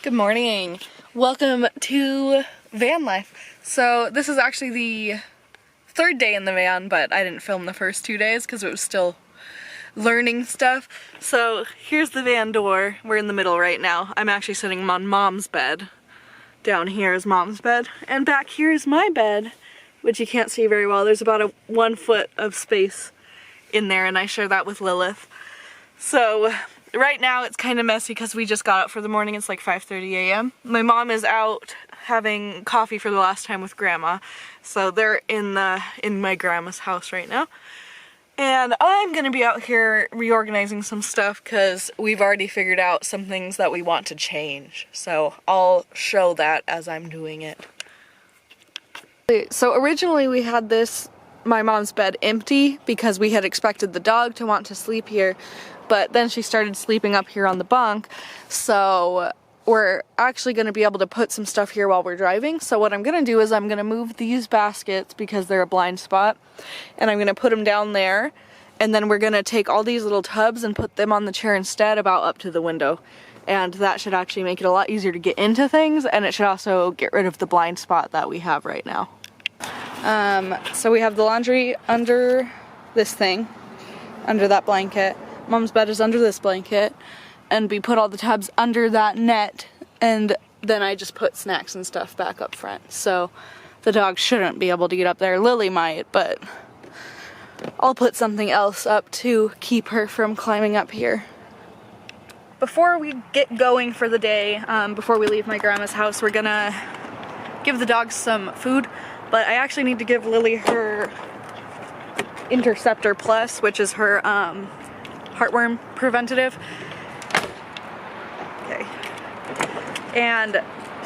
Good morning. Welcome to van life. So this is actually the third day in the van, but I didn't film the first 2 days because it was still learning stuff. So here's the van door. We're in the middle right now. I'm actually sitting on Mom's bed. Down here is Mom's bed. And back here is my bed, which you can't see very well. There's about 1 foot of space in there, and I share that with Lilith. So right now it's kind of messy because we just got up for the morning. It's like 5:30 a.m. My mom is out having coffee for the last time with Grandma. So they're in my grandma's house right now. And I'm gonna be out here reorganizing some stuff because we've already figured out some things that we want to change. So I'll show that as I'm doing it. So originally we had my mom's bed empty because we had expected the dog to want to sleep here, but then she started sleeping up here on the bunk. So we're actually going to be able to put some stuff here while we're driving. So what I'm going to do is I'm going to move these baskets because they're a blind spot, and I'm going to put them down there, and then we're going to take all these little tubs and put them on the chair instead, about up to the window. And that should actually make it a lot easier to get into things, and it should also get rid of the blind spot that we have right now. So we have the laundry under this thing, under that blanket. Mom's bed is under this blanket, and we put all the tubs under that net, and then I just put snacks and stuff back up front. So the dog shouldn't be able to get up there. Lily might, but I'll put something else up to keep her from climbing up here. Before we get going for the day, before we leave my grandma's house, we're gonna give the dogs some food. But I actually need to give Lily her Interceptor Plus, which is her heartworm preventative. Okay. And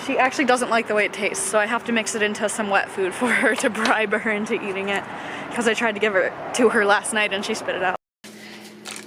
she actually doesn't like the way it tastes, so I have to mix it into some wet food for her to bribe her into eating it, because I tried to give it to her last night and she spit it out.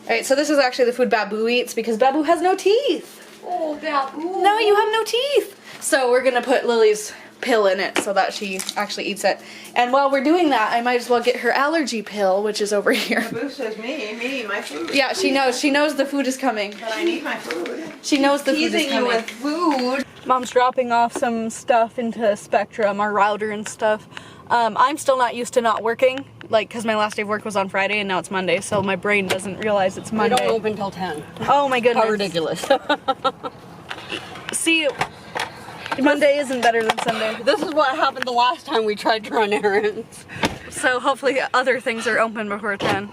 Alright, so this is actually the food Babu eats because Babu has no teeth. Oh, Babu. No, you have no teeth. So we're gonna put Lily's pill in it so that she actually eats it. And while we're doing that, I might as well get her allergy pill, which is over here. Babu says my food. Yeah, she knows the food is coming. But I need my food. She knows the food is Teasing coming. you with food. Mom's dropping off some stuff into Spectrum, our router and stuff. I'm still not used to not working, like, because my last day of work was on Friday and now it's Monday, so my brain doesn't realize it's Monday. They don't open till 10. Oh my goodness. How ridiculous. See, Monday isn't better than Sunday. This is what happened the last time we tried to run errands. So hopefully other things are open before 10.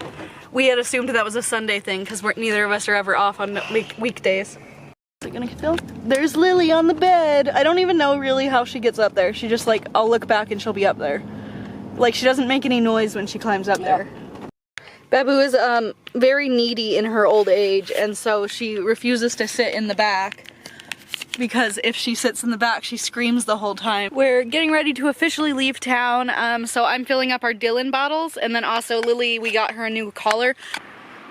We had assumed that was a Sunday thing because neither of us are ever off on weekdays. Is it gonna get filled? There's Lily on the bed. I don't even know really how she gets up there. She just, like, I'll look back and she'll be up there. Like, she doesn't make any noise when she climbs up there. Babu is very needy in her old age, and so she refuses to sit in the back, because if she sits in the back, she screams the whole time. We're getting ready to officially leave town, so I'm filling up our Dylan bottles, and then also Lily, we got her a new collar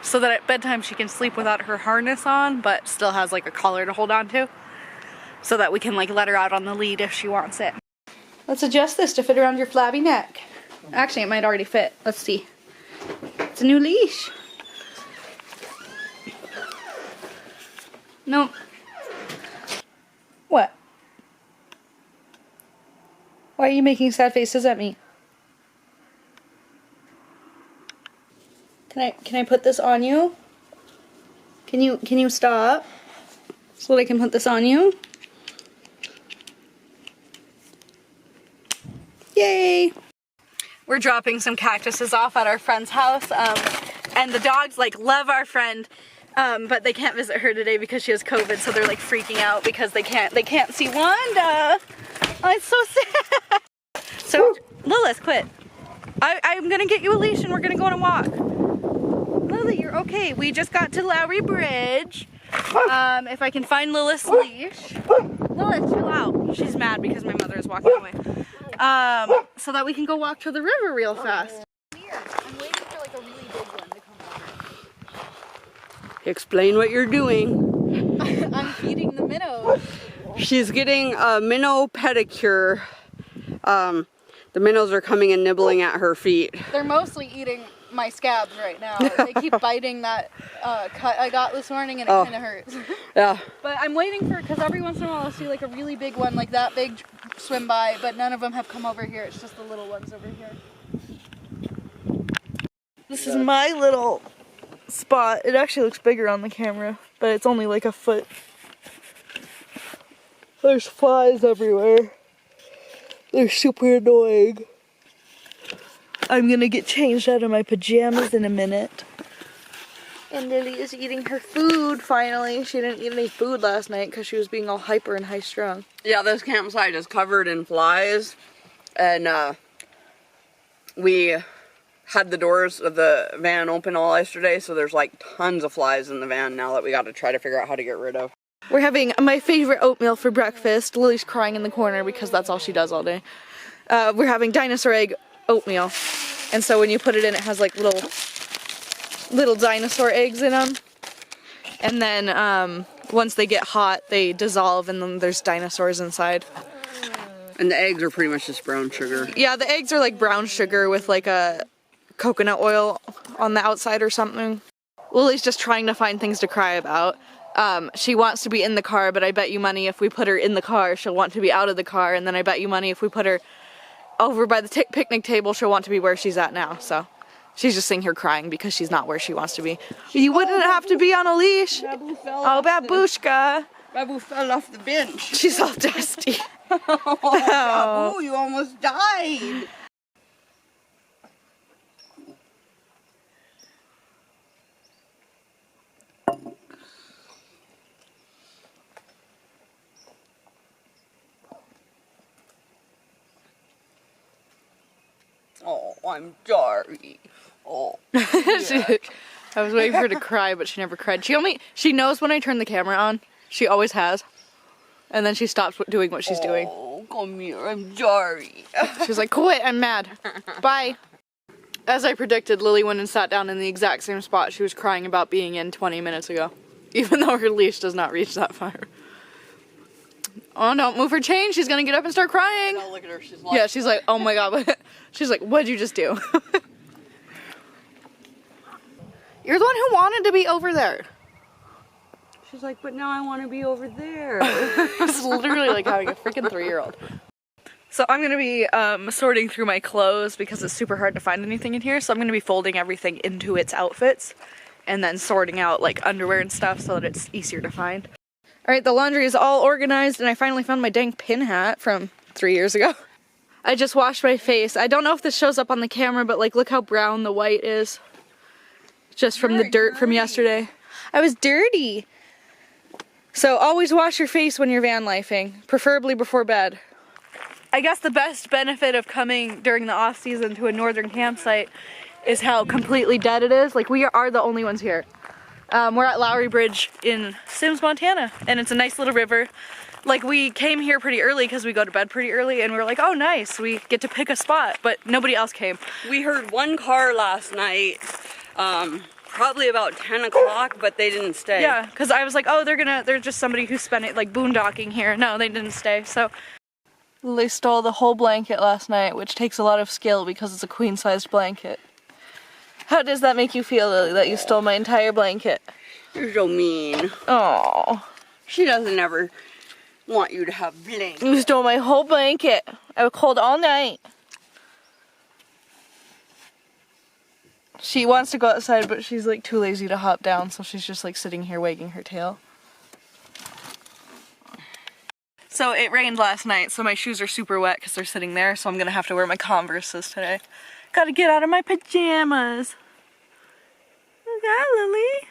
so that at bedtime she can sleep without her harness on, but still has like a collar to hold on to, so that we can like let her out on the lead if she wants it. Let's adjust this to fit around your flabby neck. Actually, it might already fit. Let's see. It's a new leash. Nope. What? Why are you making sad faces at me? Can I put this on you? Can you stop? So that I can put this on you? Yay! We're dropping some cactuses off at our friend's house, and the dogs like love our friend. But they can't visit her today because she has COVID, so they're like freaking out because they can't see Wanda. Oh, it's so sad. So Lilith, quit. I'm gonna get you a leash and we're gonna go on a walk. Lily, you're okay. We just got to Lowry Bridge. If I can find Lilith's leash. Lilith, chill out. She's mad because my mother is walking away. So that we can go walk to the river real fast. I'm waiting for like a really big one to come over. Explain what you're doing. I'm feeding the minnows. She's getting a minnow pedicure. The minnows are coming and nibbling at her feet. They're mostly eating my scabs right now. They keep biting that cut I got this morning, and it kind of hurts. Yeah. But I'm waiting for, because every once in a while I'll see like a really big one like that big swim by, but none of them have come over here. It's just the little ones over here. This is my little spot. It actually looks bigger on the camera, but it's only like a foot. There's flies everywhere. They're super annoying. I'm gonna get changed out of my pajamas in a minute. And Lily is eating her food finally. She didn't eat any food last night because she was being all hyper and high strung. Yeah, this campsite is covered in flies, and we had the doors of the van open all yesterday, so there's like tons of flies in the van now that we got to try to figure out how to get rid of. We're having my favorite oatmeal for breakfast. Lily's crying in the corner because that's all she does all day. We're having dinosaur egg oatmeal, and so when you put it in, it has like little dinosaur eggs in them, and then once they get hot, they dissolve, and then there's dinosaurs inside. And the eggs are pretty much just brown sugar. Yeah, the eggs are like brown sugar with like a coconut oil on the outside or something. Lily's just trying to find things to cry about. She wants to be in the car, but I bet you money if we put her in the car, she'll want to be out of the car, and then I bet you money if we put her over by the picnic table, she'll want to be where she's at now, so. She's just sitting here crying because she's not where she wants to be. You wouldn't have to be on a leash. Oh, babushka. Babu fell off the bench. She's all dusty. Oh, Babu, you almost died. Oh, I'm sorry. Oh. I was waiting for her to cry, but she never cried. She knows when I turn the camera on. She always has. And then she stops doing what she's doing. Oh, come here, I'm sorry. She's like, quit, I'm mad. Bye. As I predicted, Lily went and sat down in the exact same spot she was crying about being in 20 minutes ago. Even though her leash does not reach that far. Oh, don't move her chain. She's gonna get up and start crying. Oh, look at her. She's like, yeah, she's like, oh my god. She's like, what'd you just do? You're the one who wanted to be over there. She's like, but now I want to be over there. It's literally like having a freaking 3-year-old. So I'm gonna be sorting through my clothes because it's super hard to find anything in here. So I'm gonna be folding everything into its outfits and then sorting out like underwear and stuff so that it's easier to find. Alright, the laundry is all organized and I finally found my dang pin hat from 3 years ago. I just washed my face. I don't know if this shows up on the camera, but like look how brown the white is. Just from the dirt from yesterday. I was dirty. So always wash your face when you're van lifing, preferably before bed. I guess the best benefit of coming during the off season to a northern campsite is how completely dead it is. Like we are the only ones here. We're at Lowry Bridge in Sims, Montana, and it's a nice little river. Like we came here pretty early because we go to bed pretty early, and we were like, oh nice, we get to pick a spot, but nobody else came. We heard one car last night, probably about 10 o'clock, but they didn't stay. Yeah, because I was like, oh, they're just somebody who spent it like boondocking here. No, they didn't stay, so. They stole the whole blanket last night, which takes a lot of skill because it's a queen-sized blanket. How does that make you feel, Lily, that you stole my entire blanket? You're so mean. Oh, She doesn't ever want you to have blanket. you stole my whole blanket. I was cold all night. She wants to go outside, but she's like too lazy to hop down, so she's just like sitting here wagging her tail. So it rained last night, so my shoes are super wet because they're sitting there, so I'm gonna have to wear my Converses today. Gotta get out of my pajamas. Look at Lily.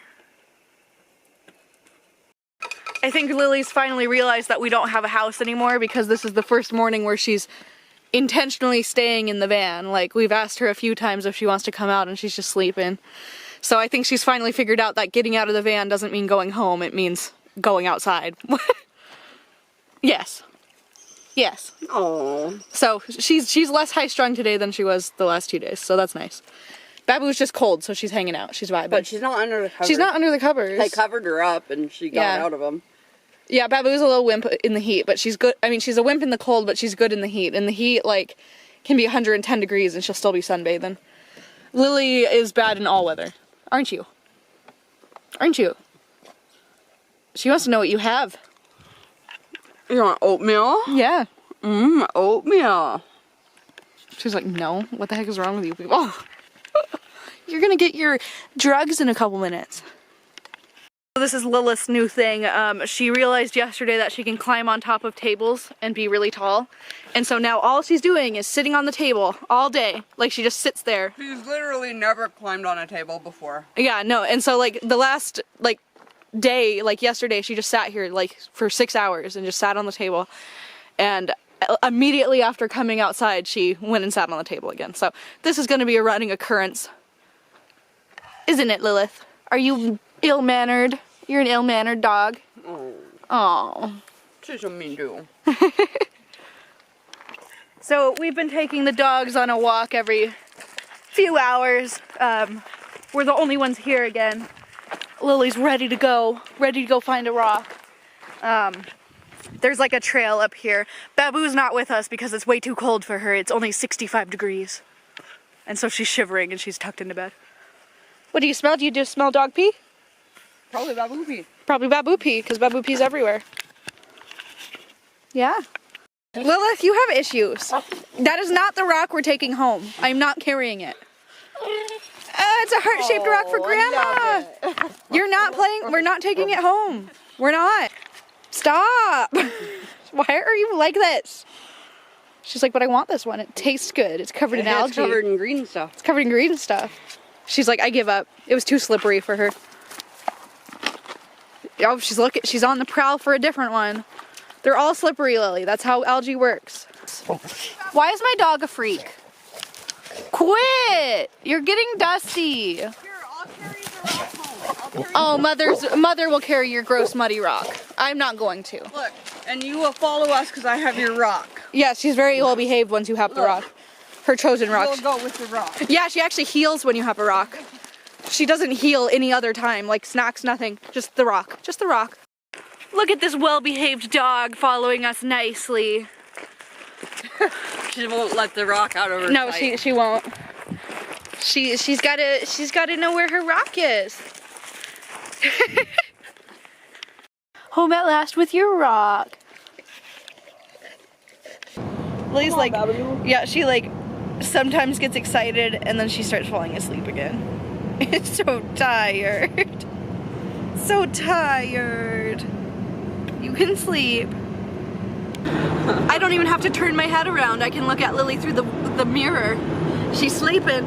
I think Lily's finally realized that we don't have a house anymore because this is the first morning where she's intentionally staying in the van. Like, we've asked her a few times if she wants to come out and she's just sleeping. So I think she's finally figured out that getting out of the van doesn't mean going home, it means going outside. Yes. Yes. Oh. So she's less high-strung today than she was the last 2 days, so that's nice. Babu's just cold, so she's hanging out. She's vibing. But she's not under the covers. She's not under the covers. I covered her up and she got out of them. Yeah, Babu's a little wimp in the heat, but she's good. I mean, she's a wimp in the cold, but she's good in the heat. In the heat, like, can be 110 degrees and she'll still be sunbathing. Lily is bad in all weather. Aren't you? Aren't you? She wants to know what you have. You want oatmeal? Yeah. Oatmeal. She's like, no, what the heck is wrong with you people? You're gonna get your drugs in a couple minutes. This is Lilith's new thing. She realized yesterday that she can climb on top of tables and be really tall. And so now all she's doing is sitting on the table all day. Like she just sits there. She's literally never climbed on a table before. Yeah, no, and so like the last day, like yesterday, she just sat here like for 6 hours and just sat on the table. And immediately after coming outside, she went and sat on the table again. So this is gonna be a running occurrence. Isn't it, Lilith? Are you ill-mannered? You're an ill-mannered dog. Oh. She's a mean dude. So we've been taking the dogs on a walk every few hours. We're the only ones here again. Lily's ready to go find a rock. There's like a trail up here. Babu's not with us because it's way too cold for her. It's only 65 degrees. And so she's shivering and she's tucked into bed. What do you smell? Do you just smell dog pee? Probably babu pee. Probably babu pee, because babu pee's everywhere. Yeah. Lilith, you have issues. That is not the rock we're taking home. I'm not carrying it. It's a heart-shaped rock for Grandma. You're not playing. We're not taking it home. We're not. Stop. Why are you like this? She's like, but I want this one. It tastes good. It's covered in algae. It's covered in green stuff. It's covered in green stuff. She's like, I give up. It was too slippery for her. Oh, she's on the prowl for a different one. They're all slippery, Lily. That's how algae works. Why is my dog a freak? Quit! You're getting dusty. Here, I'll carry the rock home. Oh, mother will carry your gross muddy rock. I'm not going to. Look, and you will follow us because I have your rock. Yeah, she's very well behaved once you have the rock. Her chosen rock. We'll go with the rock. Yeah, she actually heals when you have a rock. She doesn't heal any other time, like snacks, nothing. Just the rock. Just the rock. Look at this well-behaved dog following us nicely. She won't let the rock out of her No, sight. she won't. She's gotta know where her rock is. Home at last with your rock. Lily's like, yeah, she like sometimes gets excited and then she starts falling asleep again. It's so tired. So tired. You can sleep. I don't even have to turn my head around. I can look at Lily through the mirror. She's sleeping.